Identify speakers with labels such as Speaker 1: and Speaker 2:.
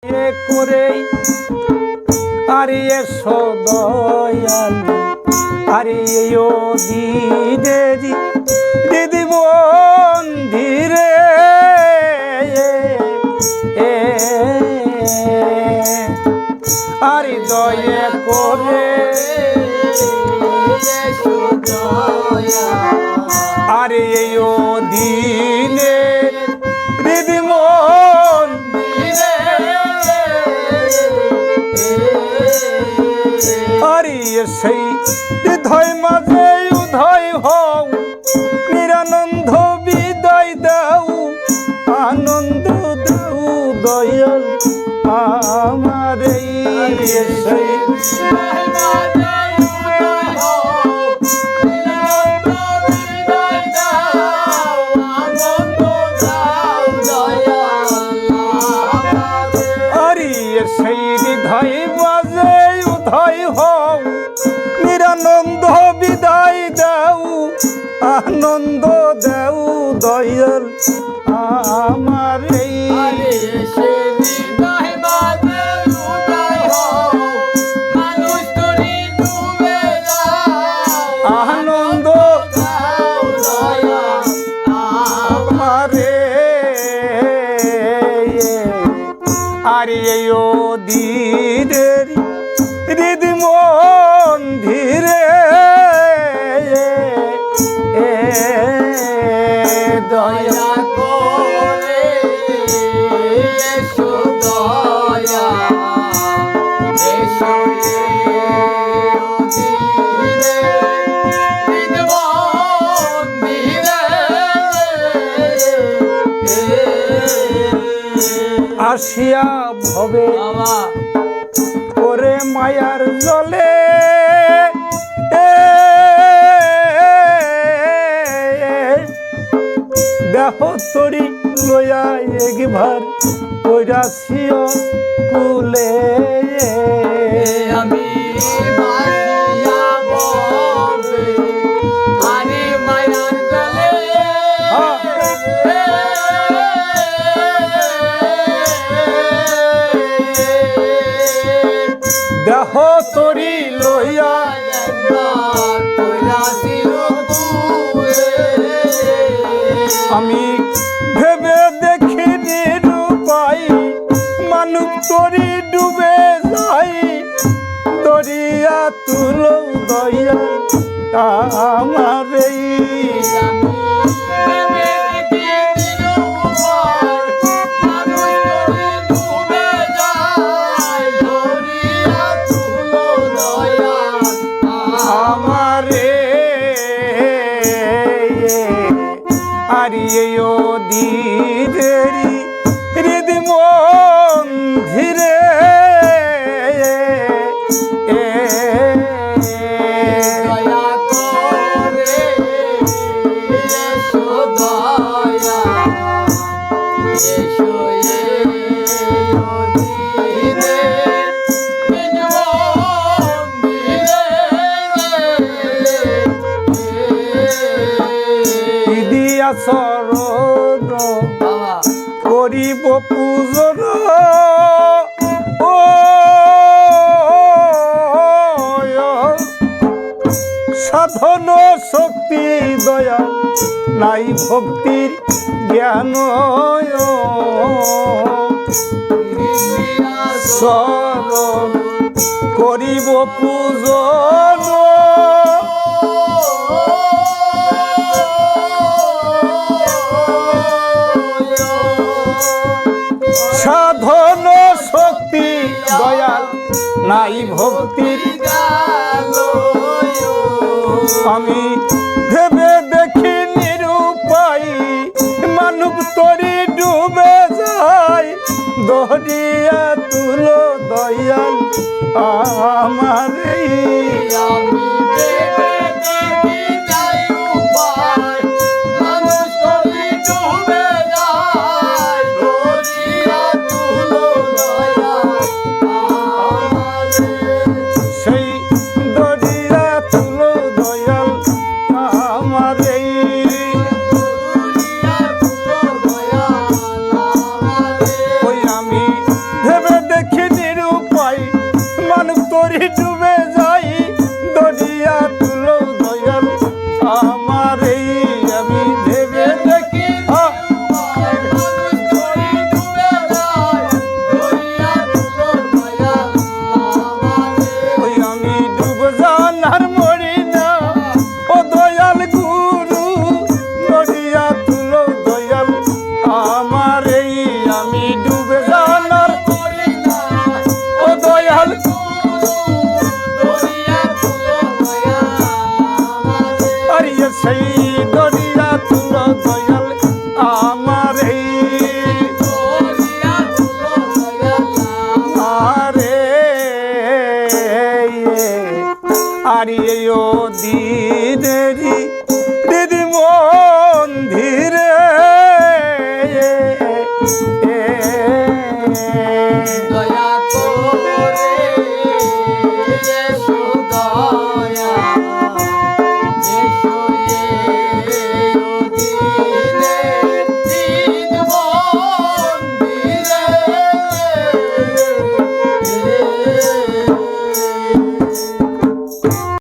Speaker 1: করে আরে সদয়াল আরে ও দিদি দিদি বন্ধিরে আরে দয়া করে আরে ও দিনে দিদি আরে সেই হৃদয় মাঝে উদয় হও নিরানন্দ বিদায় দাও আনন্দ দাও দয়াল আমার সেই সেই হৃদয় মাঝে উদয় হও নিরানন্দ বিদায় দাও আনন্দ দাও দয়াল আমার আনন্দ আমারে আরে ও দিদের দিদি মন্দিরে দয়া করে এসো দয়া এসো আসিয়া ভবে ওরে মায়ার জলে দেহ তরি লয়া একবার কইরাছিও কুলে আমি দেহ তরি লইয়া আমি ভেবে দেখি নিরুপাই মানুষ তরি ডুবে যাই দরিয়া তুলো দয়া আমার ও দিদেরি হৃদি মন্দিরে দয়া করে এসো দয়া এসো চরণ করিব পূজন ও সাধন শক্তি দয়া নাই ভক্তির জ্ঞান চরণ করিব পূজন সাধন শক্তি দয়াল নাই ভক্তির আমি ভেবে দেখি নিরুপাই মানব তরি ডুবে যায় দরিয়া তুলো দয়াল আমার আমি ভেবে
Speaker 2: দয়া করে